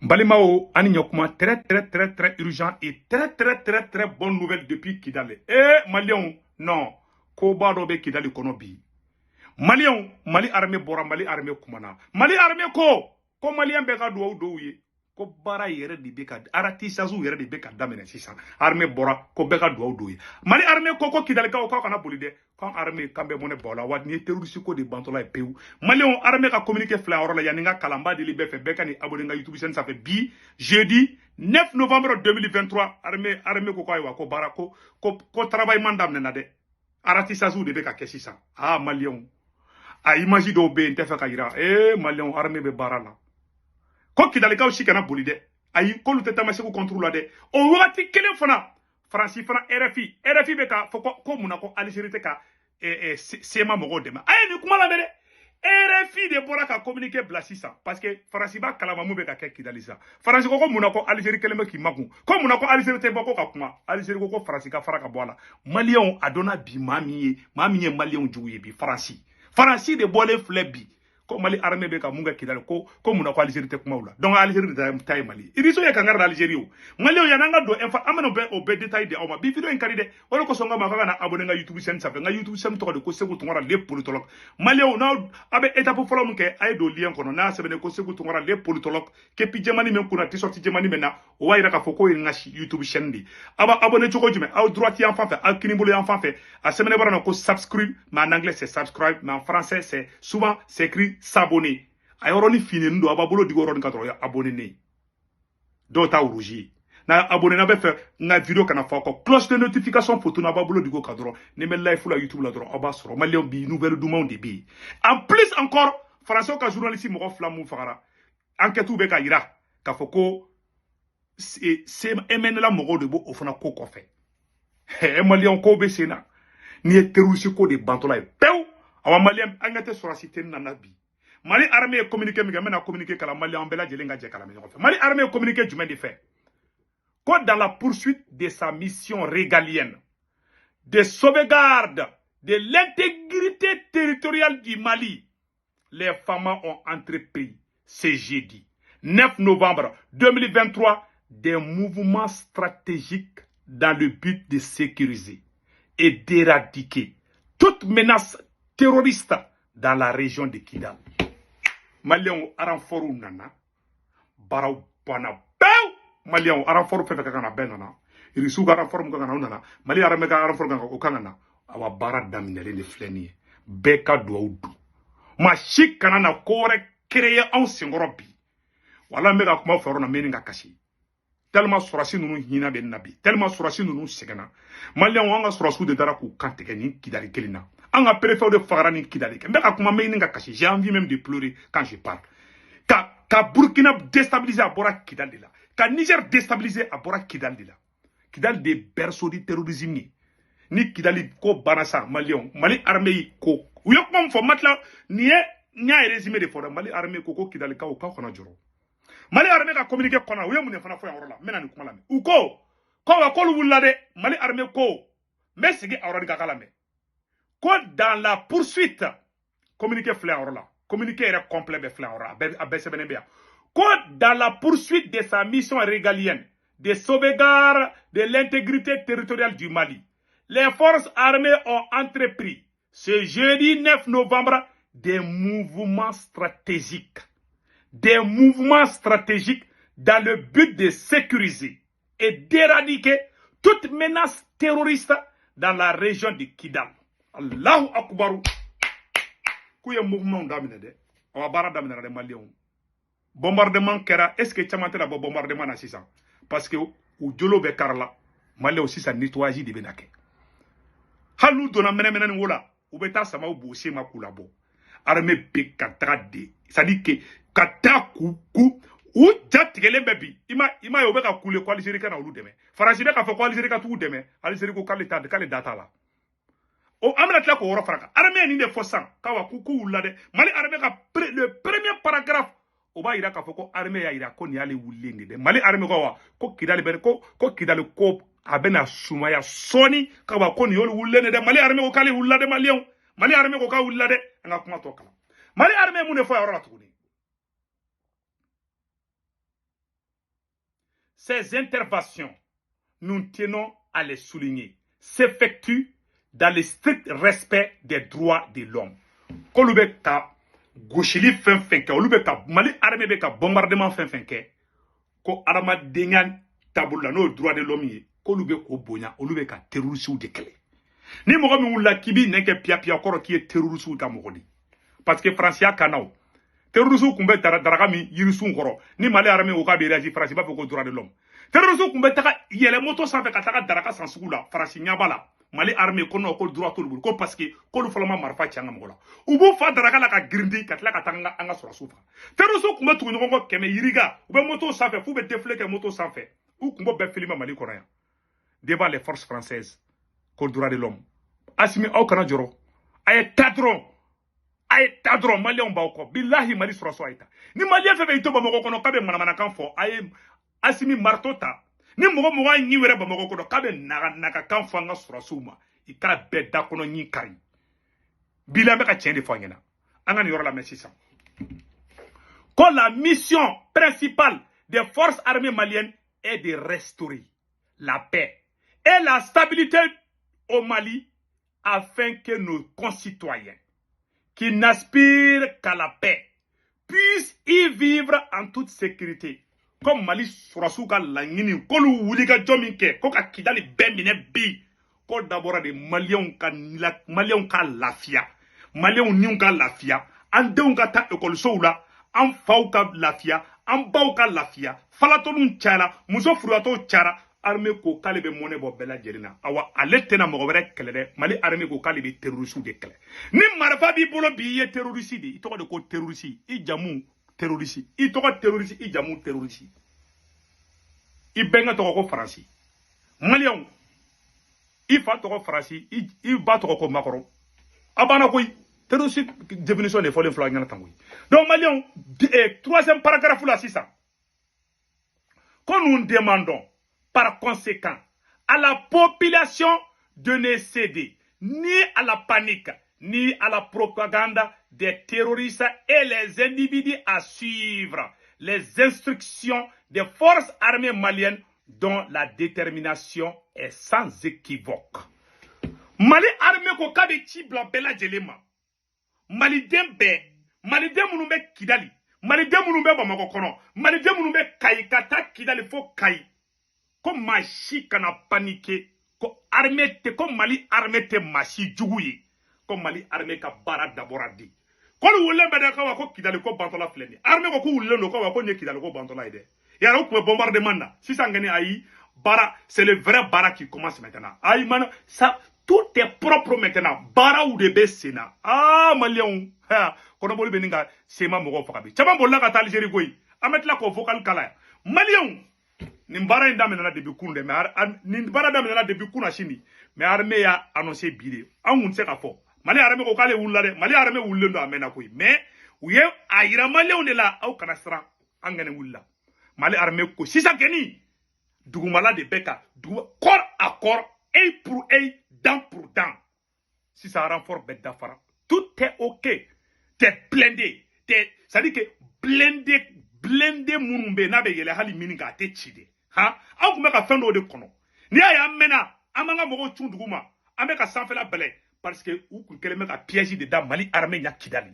Balimao, Anignokuma, très urgent et très bonne nouvelle depuis Kidale. Malion, non. Kobado be Kidale Konobi. Malion, Mali armée Bora, Mali armée Kumana. Mali armée ko Malien beka douye. Ko bara yere di beka, arati sazu yere di beka damene sisa. Armée Bora, ko beka douye. Mali armée ko Kidale ka kana bolide. Quand armée kambe mone bola wat ni terroriste ko de bantola e peu. Malion armée ka communiquer flaor la yaninga kalamba de libe fe beka ni abonné nga YouTube chaîne ça fait bi jeudi 9 novembre 2023 armée ko wa ko barako ko travail mandam na de. Arati sazu de beka kesisa. Ah Malion. A imagi do be nte fe ka yira Malion armée be barala. Ko Kidale ka aussi kana bolide. Ayi ko lu teta maseko contrôle de. O wati kelen fana Franci fana RFI beka fo ko munako Algérie te ka sema mogo dema ay ni kuma la mede RFI de bora ka communiquer blasisa parce que Franci ba kalama mu be ka ke Kidali sa Franci ko munako Algérie keleme ki maku ko munako Algérie te bako ka kuma Algérie ko Franci ka fara ka bola Malien adona bi mamiye Malien juye bi Franci de bole flebi ko Mali armée be ka munga Kidali ko munako Algérie te kuma wala donc Algérie de tay Mali iriso ye ka ngar Algérie o Malien yananga do amano be o be détail de oma bi video en karide wala ko songa ma ka na abonné nga YouTube chaîne ça fait nga YouTube chaîne to de ko segu tongora les politologues Malien na abe étape folo munke ay do lien kono na sebe ko segu tongora les politologues ke pi jamani men kuna ti sorti jamani mena o wayra ka foko nga YouTube chaîne di aba abonné choko jume au droite en fait au kinimbolo en fait a semaine bara ko subscribe mais en anglais c'est subscribe mais en français c'est souvent c'est écrit s'abonner ayoroni fini ndo ababolo digoro nkatro ya abonné ne do ta rougi na abonné na be fe na vidéo kana fa ko cloche de notification photo na babolo digo kadro ne me live la YouTube la dro oba soro Malien bi nouvelle du monde bi en plus encore français ka journaliste mo flamu fara enquête be ka ira ka foko c'est MN la mo de bo ofana ko ko fe Malien ko be sena ni terroriste ko de bantola e pew awa Malien angate sur la cité na nabi Mali armée communiqué mi gamena communiqué kala Malien bela jelenga je kala mi ko fe Mali armée communiqué du de fait que dans la poursuite de sa mission régalienne de sauvegarde de l'intégrité territoriale du Mali, les femmes ont entrepris ce jeudi 9 novembre 2023 des mouvements stratégiques dans le but de sécuriser et d'éradiquer toute menace terroriste dans la région de Kidal. Malien aranforu nana barau bana Malien aranforu fe kana benana irisu aranforu kana nana Mali arame ka aranforu kana kana awa bara daminele ne fleni beka do ma shik kana na kore créer en singorobi wala mega kuma foro na meninga kashi tellement surasi nunu hina ben nabi tellement surasi nunu segana Malien wanga surasu de dara ku kanteke ni Kidali kelina anga préfet de Farani Kidali mega kuma meninga kashi j'ai envie même de pleurer quand je parle ka Burkina déstabiliser abora Kidali la ka Niger déstabiliser abora Kidali la Kidali de berceau du terrorisme ni Kidali ko banasa Malien Mali armée ko uyok mom fo matla nié nya résumé de fo Mali armée ko Kidali ka kana joro Mali armée ka communiquer kona uye mune fana fo ya rola mena ni kuma la me uko ko wa ko lu de Mali armée ko mesigi awradi ka kala me ko dans la poursuite communiquer flaorola communiquer est complet be flaora abese benebia ko dans la poursuite de sa mission régalienne de sauvegarde de l'intégrité territoriale du Mali les forces armées ont entrepris ce jeudi 9 novembre des mouvements stratégiques dans le but de sécuriser et d'éradiquer toute menace terroriste dans la région de Kidal. Allahu Akbar. Kouye mouvement damine de. Awa bara damine de Malien. Bombardement kera. Est-ce que chamante la bombardement na sisa? Parce que ou jolo be karla. Malien aussi sa nettoyage de benake. Halu dona mena ni wola. Ou beta sama ou bosé ma koulabo. Armée be katade. Ça dit que kata kuku ou jatigele bebi ima yo be ka kule ko Algérie kana olu deme Faransi be ka fa ko Algérie ka tu deme Algérie ko kale data la o amna tla ko woro faraka armée ni de fosan kawa kuku ulla de Mali armée ka le premier paragraphe o ba ira ka fa ko armée ya ira ko ni ale wulenge de Mali armée ko Kidali ben ko Kidali ko abena sumaya soni kawa ko ni yolu wullene de Mali armée ko kale ulla de Mali armée ko ka ulla de nga kuma to kala Mali armée mu ne fo ya woro la tukuni ces interventions, nous tenons à les souligner, s'effectuent dans le strict respect des droits de l'homme. Kolube ka goshili fenfenke, olube ka Mali armée be ka bombardement fenfenke, ko arama dengan tabula no droit de l'homme ye, kolube ko bonya, olube ka terroriste de kele. Ni mogo mi wula kibi neke pia pia koro ki ye terroriste ta mogodi. Parce que Francia kanao. Terroriste kumbe daraga mi yirisun koro. Ni Mali armée o ka be réagi France ba ko droit de l'homme. Terroriste kumbe taka yele moto sanfe ka taka daraga sans sugula, France nyabala. Mali armée kono ko droit to ko parce que ko lu falama marfa changa mogola. Ubu fa daraga la ka grindi ka tla ka tanga anga sura sufa. Terroriste kumbe tu nyongo keme yiriga, ube moto sanfe fu be défler ke moto sanfe. Ou kumbe be filima Mali korea. Devant les forces françaises. Ko droit de l'homme. Asimi au kana joro. Aye tadron Mali on ba ko. Billahi Mali sura so aita. Ni Mali fe be ito ba moko kono kabe mana kan fo. Aye asimi martota. Ni mogo nyi were ba moko kono kabe naka kan fo nga sura suma. Ika be da kono nyi kari. Bila me ka tiende fo ngena. Anga ni yoro la messi ça. Quand la mission principale des forces armées maliennes est de restaurer la paix et la stabilité au Mali afin que nos concitoyens qui n'aspirent qu'à la paix puissent y vivre en toute sécurité. Comme Mali surasuka langini kolu wuliga jominke koka kidali bemine bi ko d'abord de Maliens ka lafia Maliens ni ka lafia ande ka ta école soula an faw ka lafia an baw ka lafia falatonu chala muso furuato chara armée ko kale be mone bo bela jerina awa ale tena mo were kelede Mali armée ko kale be terroriste de kele ni marfa bi bolo bi ye terroriste di to de ko terroriste i jamu terroriste i to ko terroriste i jamu terroriste i benga to ko France Malion i fa to ko France i ba to ko makoro abana koy terroriste définition de folen flag ngana tangoy donc Malion troisième paragraphe là c'est ça quand nous demandons par conséquent à la population de ne céder ni à la panique, ni à la propagande des terroristes et les individus à suivre les instructions des forces armées maliennes dont la détermination est sans équivoque. Mali armée ko kabe ti blanc jelema. Mali dembe, Mali demunumbe kidali, Mali demunumbe bamako kono, Mali demunumbe kai kata kidali fo kai. Comme Machi kana paniqué, comme armée te, comme Mali armée te Machi djouye, comme Mali armée ka bara d'abord dit. Quand vous voulez mettre un ko kidali ko bantola fleni, armée ko voulez no ko ne kidali ko bantola ide. Et alors que bombardement là, si ça gagne aïe, bara, c'est le vrai bara qui commence maintenant. Aïe man, ça, tout est propre maintenant. Bara ou de besséna. Ah Malion, ha, kono boli beninga, c'est ma mogo fakabi. Tchama bolla kata Algérie goy, amet la ko vocal kala. Malion. Nimbara indamena depuis kunde mais nimbara damena depuis kuna chimi mais armée a annoncé bidé an se ka fo Mali armée ko kale wulla de Mali armée wulle ndo amena koy mais uye ayira Mali on la au kana sra angane wulla Mali armée ko sisa geni dugumala de beka corps à corps œil pour œil dent pour dent si ça renfort bet d'afara tout est OK t'es blindé ça dit que blindé munumbe na be yele hali mininga te chide ha aw kuma ka fendo de kono ni aya mena amanga mogo chunduguma ameka sanfela bele parce que ou kun keleme ka piège de da Mali armée nya kidali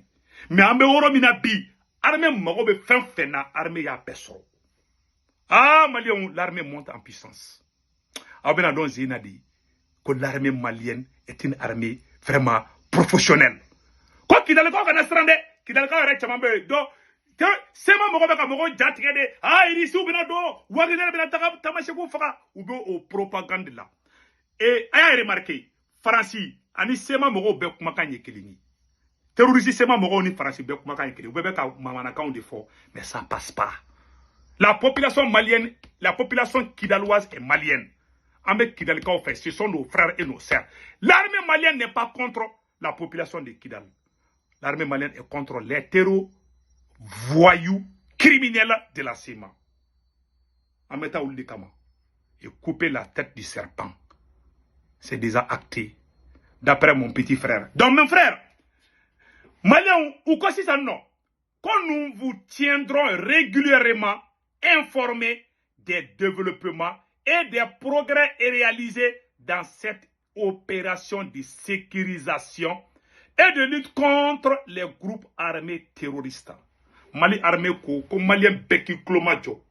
mais ambe woro mina bi armée mogo be fenfena armée ya beso ah Mali l'armée monte en puissance abena don zina di que l'armée malienne est une armée vraiment professionnelle ko kidali ko kana strande kidali ka re chamambe do sema mogo beka mogo jatige de iri su bina do wagner bina tamashe ko faka ube o propagande là et aya remarqué France ani sema mogo be kuma kan yekelini terroriste sema mogo ni France be kuma kan yekelini ube beka mamana kan de fort mais ça passe pas la population malienne la population kidaloise est malienne avec Kidalika fait ce sont nos frères et nos sœurs l'armée malienne n'est pas contre la population de Kidal l'armée malienne est contre les terroristes voyous criminels de la CEMA. Ameta Oulikama et couper la tête du serpent. C'est déjà acté. D'après mon petit frère. Donc, mon frère, Malien ou quoi si ça non? Quand nous vous tiendrons régulièrement informés des développements et des progrès réalisés dans cette opération de sécurisation et de lutte contre les groupes armés terroristes. Mali armée ko malien beki klomajo.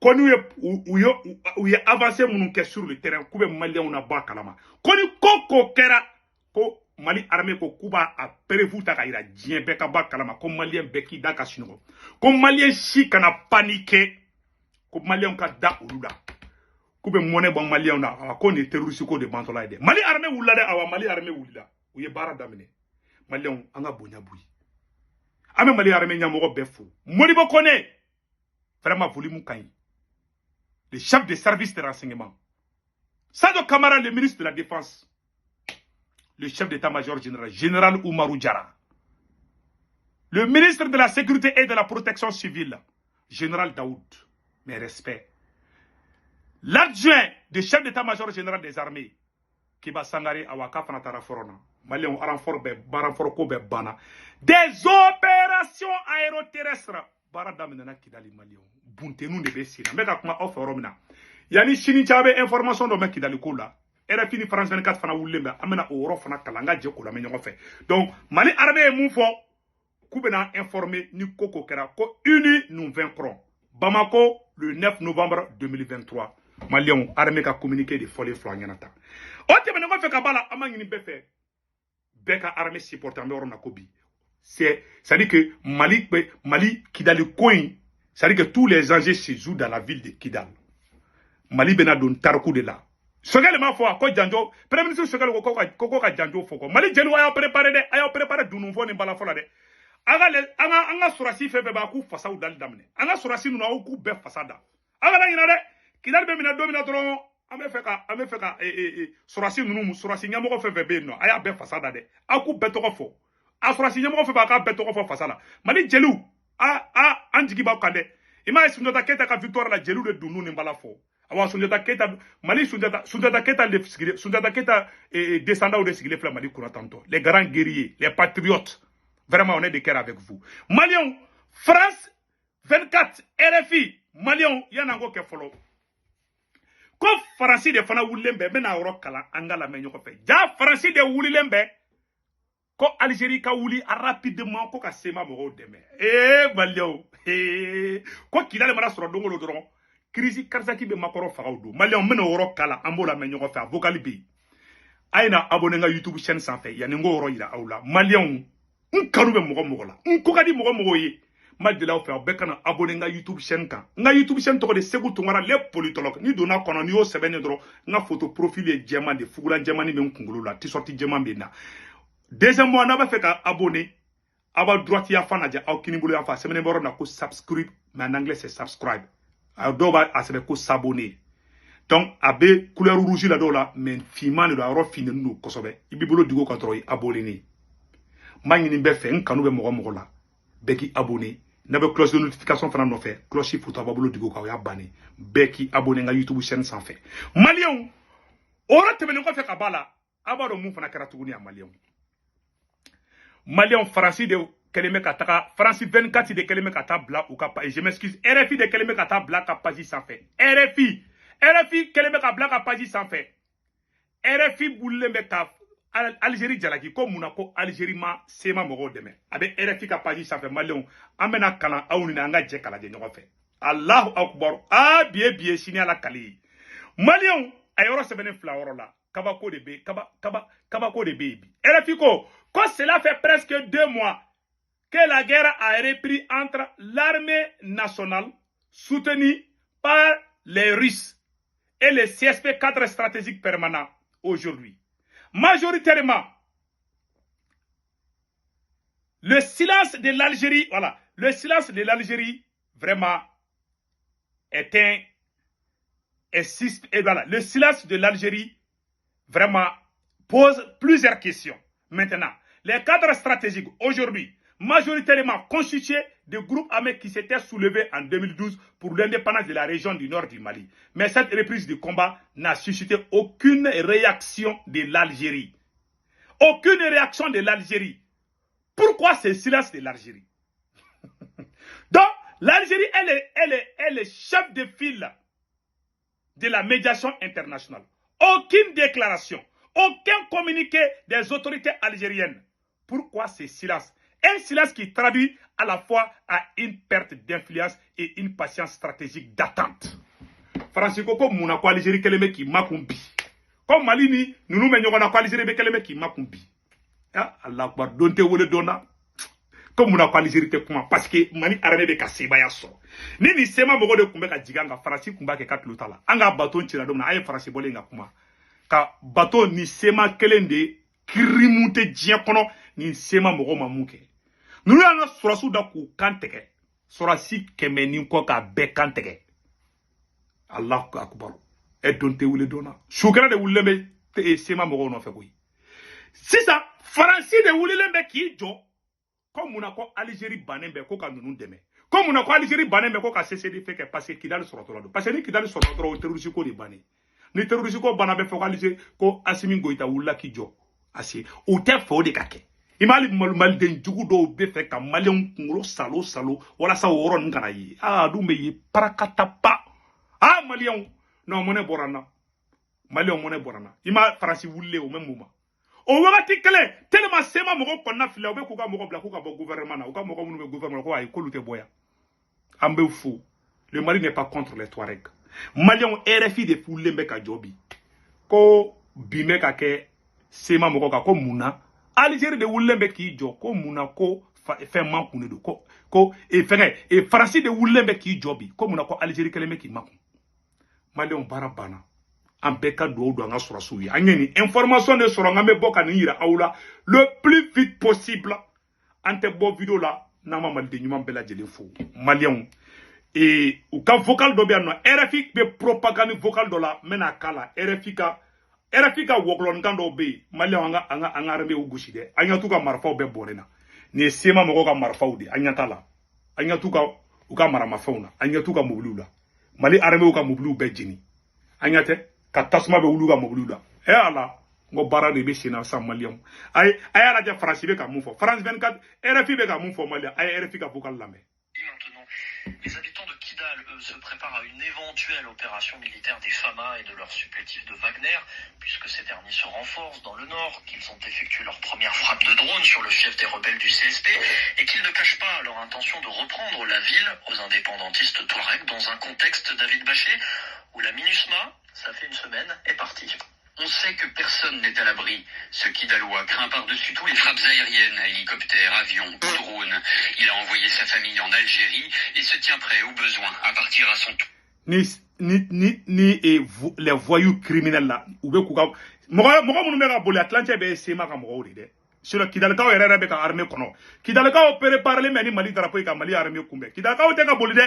Koni ou y avancé mon sur le terrain, koube malien on a ba kalama. Koni koko kera ko Mali armée ko kuba a prévu ta kaira dien beka ba kalama ko malien beki da ka sinogo. Ko malien chi kana paniquer ko malien ka da uluda. Koube moné bon malien na ko ne terroriste ko de bantola ide. Mali armée wulade awa Mali armée wulida. Ou ye bara damine. Malien anga bonya bui. Ame Mali armée nyamogo befou. Modibo kone vraiment volume kanyi. Le chef des services de renseignement. Sado Kamara, le ministre de la Défense. Le chef d'état-major général, général Oumarou Diara. Le ministre de la Sécurité et de la Protection civile, général Daoud. Mes respects. L'adjoint du chef d'état-major général des armées, Kiba Sangare Awaka Fanatara Forona. Malien Baranfor Kobe Bana. Des opérations aéroterrestres. Baradamena Kidali Malien. Buntenou de Bessina. Mais comment offre Romina. Yani Chini Tchabe information de mec Kidali Kola. RFI ni France 24 fana wulemba. Amena Oro fana Kalanga Djekola Menyon fait. Donc, Mali Arabé et Moufo. Koubena informé ni Koko Kera. Ko uni nous vaincrons. Bamako, le 9 novembre 2023. Malien armée a communiqué de folie flanganata. Ote menongo fait Kabala Amangini Befe. Beka armée supportant Meorona Kobi. C'est-à-dire que Mali Kidali Coin, c'est-à-dire que tous les enjeux se jouent dans la ville de Kidal. Mali Benadon Tarkou de là. Sogel ma foi, quoi Djanjo, Premier ministre Sogel Koko Djanjo Foko. Mali Djelo a préparé du nouveau Nimbala de. Anga Surasi fait Bebaku Fasa ou Dal Damne. Anga Surasi nous a coup Bef Fasada. Anga Yinade, Kidal Bemina Domina Tron, Amefeka, Surasi nous, Surasi Yamoko fait Bebe, no, Aya Bef Fasada de. Aku Betoko. Asurasi nyamo fe baka beto ko fasala Mali jelu anjigi ba kande ima Sunjata Keita ka victoire la jelu de dunu ni mbala fo awa Sunjata Keita Mali Sunjata Keita le sigile Sunjata Keita descendant ou de sigile fla Mali kuna tanto les grands guerriers les patriotes vraiment on est de cœur avec vous Malion France 24 RFI Malion yana ngo ke follow ko Faransi de fana wulembe mena oro kala angala menyo ko fe ja Faransi de wulembe ko Algérie ka wuli rapidement ko ka sema mo deme Malion ko Kidal mara soro dongolo doron crise karsaki be makoro fagawdo Malion mena woro kala ambola menyo ko fa vocal bi ayna abonné nga YouTube chaîne sans fait yani ngo woro ira awla Malion nkanu be mo la ko kadi mo yi madela o fa be kana abonné nga YouTube chaîne kan nga YouTube chaîne to de Segou Tungara les politologues ni dona kono ni o sebene doro nga photo profil e djema de fugula djema ni be nkungulu la ti sorti djema be na. Deuxième mois, on va faire abonner. Aba droite ya fanaja au kinibulu ya fa semene boro na ko subscribe mais en anglais c'est subscribe. A doba asebe ko s'abonner. Donc abe couleur rouge la do la mais fima ne do ro fini no kosobe. Ibibolo digo control abonner ni. Mangini be fe nkanu be mo la. Beki abonner. Na be cloche de notification fana no fe. Cloche photo babolo digo ka ya bani. Beki abonner nga YouTube chaîne sans fait. Malion. Ora tebele ko fe kabala. Abaro mu fana karatuguni ya Malion. Malien Francis de Keleme Kataka, Francis 24 de Keleme Katabla ou Kapa, et je m'excuse, RFI de Keleme Katabla Kapaji sans fait. RFI Keleme Kabla Kapaji sans fait. RFI Boulembe Kaf, Algérie Djalaki, comme Monaco, Algérie ma, Sema Moro demain. Avec RFI Kapaji sans fait, Malien, Amena Kalan, Aounina Djekala de Nyon fait. Allahu Akbar, bien, signé à la Kali. Malien, Ayoro Sebene Flaorola. Kabako de baby. RFI quand cela fait presque 2 mois que la guerre a repris entre l'armée nationale soutenue par les Russes et les CSP 4 stratégiques permanents aujourd'hui. Majoritairement, le silence de l'Algérie, le silence de l'Algérie vraiment le silence de l'Algérie vraiment pose plusieurs questions. Maintenant, les cadres stratégiques aujourd'hui, majoritairement constitués de groupes armés qui s'étaient soulevés en 2012 pour l'indépendance de la région du nord du Mali. Mais cette reprise du combat n'a suscité aucune réaction de l'Algérie. Aucune réaction de l'Algérie. Pourquoi ce silence de l'Algérie? Donc, L'Algérie, elle est chef de file de la médiation internationale. Aucune déclaration, aucun communiqué des autorités algériennes. Pourquoi ce silence? Un silence qui traduit à la fois à une perte d'influence et une patience stratégique d'attente. Francisco, comme Monaco, Algérie, keleme qui makumbi. Comme Malini, nous nous mettons en Algérie, keleme qui makumbi. Ah, Allah Akbar, donte wole dona. Comme Monaco, Algérie, te kuma, parce que Mani arame be ka sebaya so. Ni sema mogo de kumbe ka jiganga, Francis kumba ke kat lutala. Anga baton tira domna, aye Francis bole nga kuma. Ka baton ni sema kelende, kirimunte djien kono, ni sema mogo mamuke. Nous avons surasu da ku kanteke. Surasi kemeni ko ka be kanteke. Allah akbar. Et donte wule dona. Shukra de wulembe te sema mogo no fe koyi. Si ça, Francis de wulembe ki jo. Comme on a quoi Algérie banembe ko ka nunu deme. Comme on a quoi Algérie banembe ko ka CCD fait que parce qu'il a le sorotolo. Parce que qu'il a le sorotolo terroriste ko de bani. Ni terroriste ko banabe fo Algérie ko Assimi Goïta wula ki jo. Asi o te fo de kake. Imali mal den jugu do be fe ka malien ngolo salo wala sa woro ngana yi ah dumbe yi parakata pa ah malien non moné borana malien moné borana ima farasi wulle au même moment o wakati kele tellement sema moko konna file o be kuka moko bla kuka bo gouvernement na o ka moko munu be gouvernement ko ay kolute boya ambe fou le Mali n'est pas contre les Touaregs malien RFI de fulle be ka jobi ko bime ka ke sema moko ka ko muna Algérie de Woulembe qui jo ko Monaco fait manque de ko et fait et Francis de Woulembe qui jobi ko Monaco Algérie keleme qui manque Malion barabana en beka do nga sura suyi anyeni information de sura nga me boka ni yira awla le plus vite possible ante bo vidéo là na ma mal de nyuma bela jeli fou Malion et ou ka vocal do bien no RFI be propagande vocal do la mena kala RFI ka woklon kando be mali anga arme ugushi de anya tuka marfa be borena ni sema moko ka marfa udi anya tala anya tuka uka marama fauna anya tuka mobulula mali arme uka mobulu be jini anya te ka tasma be uluga mobulula e ala ngo bara de be shina sa maliam ay ala ja France be ka mufo France 24 RFI be ka mufo mali ay RFI ka vocal lamé. Maintenant, les habitants de Kidal, eux, se préparent à une éventuelle opération militaire des FAMA et de leurs supplétifs de Wagner, puisque ces derniers se renforcent dans le nord, qu'ils ont effectué leur première frappe de drone sur le chef des rebelles du CSP, et qu'ils ne cachent pas leur intention de reprendre la ville aux indépendantistes Touaregs dans un contexte, David Bachet, où la MINUSMA, ça fait une semaine, est partie. On sait que personne n'est à l'abri. Ce Kidalois craint par-dessus tout les frappes aériennes, hélicoptères, avions, drones. Il a envoyé sa famille en Algérie et se tient prêt au besoin à partir à son tour. Les voyous criminels là, ou bien quoi. Moi, mon numéro à Atlantique, c'est ma camarade. Sur le Kidalka, il y a une armée. Kidalka opéré par les Mali drapeau et Mali armée Kumbe. Kidalka au Tekaboli,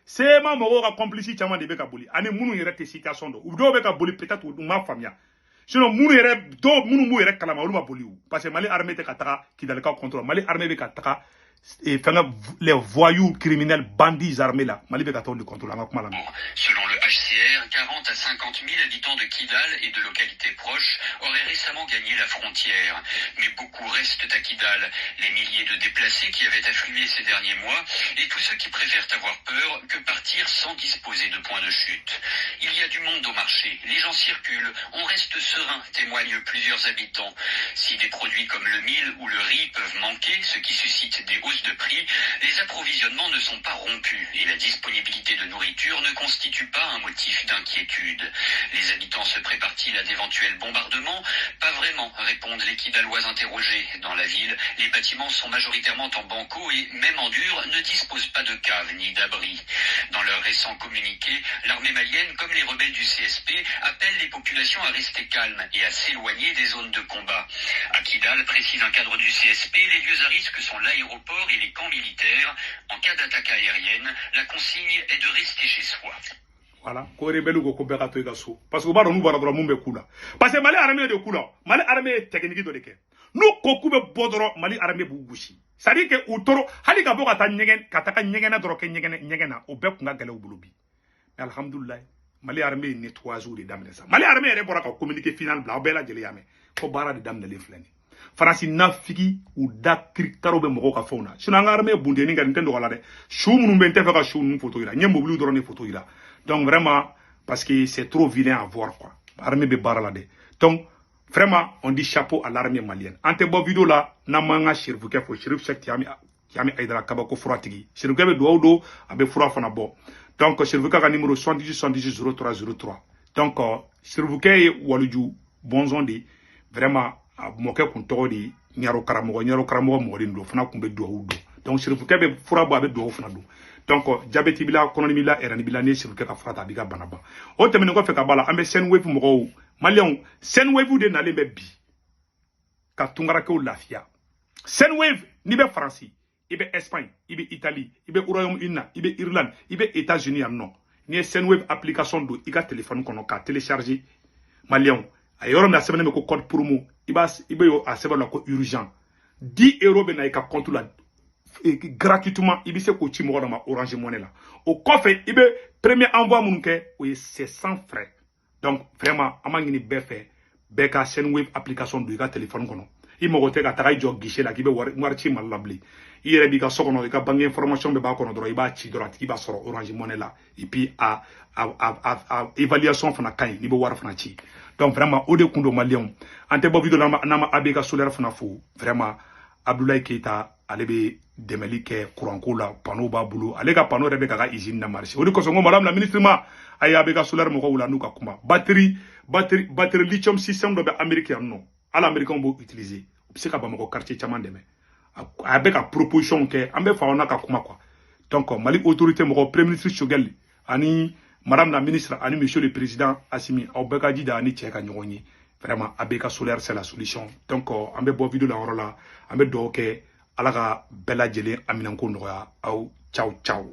c'est ma moro complice chama de Bekaboli. Ane munu yere te situation do. Ou do Bekaboli peut-être ou ma famille. Sinon munu yere do munu mu yere kalama ma boli ou. Parce que Mali armée te kataka Kidalka contrôle. Mali armée be kataka et les voyous criminels bandits armés là. Mali be kataka le contrôle. Selon le HCR, 40 à 50 000 habitants de Kidal et de localités proches auraient récemment gagné la frontière. Mais beaucoup restent à Kidal. Les milliers de déplacés qui avaient afflué ces derniers mois et tous ceux qui préfèrent avoir peur que partir sans disposer de point de chute. Il y a du monde au marché. Les gens circulent. On reste serein, témoignent plusieurs habitants. Si des produits comme le mil ou le riz peuvent manquer, ce qui suscite des hausses de prix, les approvisionnements ne sont pas rompus et la disponibilité de nourriture ne constitue pas un motif d'inquiétude. Les habitants se préparent-ils à d'éventuels bombardements? Pas vraiment, répondent les Kidalois interrogés. Dans la ville, les bâtiments sont majoritairement en banco et, même en dur, ne disposent pas de caves ni d'abris. Dans leur récent communiqué, l'armée malienne, comme les rebelles du CSP, appelle les populations à rester calmes et à s'éloigner des zones de combat. À Kidal, précise un cadre du CSP, les lieux à risque sont l'aéroport et les camps militaires. En cas d'attaque aérienne, la consigne est de rester chez soi. Voilà, ko rebelle ko beka to igaso parce que ba nous bara dro mumbe kula parce que Mali armée de kula Mali armée technique do deke nous ko kube bodro Mali armée bu gushi ça dit que utoro hali ka boka ta nyegen kataka nyegena dro ke nyegena o be kunga gale ubulubi mais alhamdulillah Mali armée nettoyage de damne ça Mali armée re bora ka communiquer final bla bela jeli yame ko bara de damne le flani farasi nafigi ou da karo be mogo ka fona sinon nga armée bundeni ga ntendo wala de chou munu be ntefa ka chou nu photo ira nyem mobile do ni photo ira donc vraiment parce que c'est trop vilain à voir quoi armée be barala de donc vraiment on dit chapeau à l'armée malienne ante bo vidéo là na manga sheriff ke fo sheriff chek tiami aidara kabako furatigi sheriff ke be do abe fura fana bo donc sheriff ka numéro 78 donc sheriff ke waluju bonzon di vraiment moke kun togo di nyaro karamo modin do fana kun be do donc sheriff ke be fura bo abe do fana do donc diabète bila kononi bila erani bila ne sheriff ke ka furata biga banaba o temene ko fe ka bala ambe Senwave mo Malion Senwave de n'allez be bi ka tungara ke lafia Senwave ni be France ibe Espagne ibe Italie ibe Royaume-Uni ibe Irlande ibe États-Unis non ni Senwave application do iga téléphone kono ka télécharger Malion ayoro na sebene me ko code promo ibe yo a sebene ko urgent 10 € be na ka compte la gratuitement ibe se ko ti mo na Orange Money la au coffre ibe premier envoi munke c'est sans frais. Donc, vraiment, amangini befe, beka Senwave application du téléphone kono. I mogote ka tagay jog guichet la ki be warchi malabli. I rebi ka sokono ka bangi information be ba kono dro iba chi dro ti ba soro Orange Money la. Et puis a évaluation fana kay ni be war fana chi. Donc vraiment au de kundo malien. Ante bo vidéo na abeka solaire fana fou. Vraiment Abdoulaye Keita alebe demeli ke kuranko la pano ba bulu ale ka pano rebe ka usine na marché o de ko so madame la ministre ma aya be ka solaire mo ko wula nuka kuma batterie lithium system do be américain non ala américain bo utiliser c'est ka ba mo quartier chaman deme abe ka proposition ke ambe fa ona ka kuma quoi donc Mali autorité mo ko premier ministre Choguel ani madame la ministre ani monsieur le président Assimi Obeka Dida ani cheka nyonyi vraiment abe ka solaire c'est la solution donc ambe bo vidéo la horola ambe do ke ala ka bɛɛ lajɛlen aminanko nɔgɔya aw ciao ciao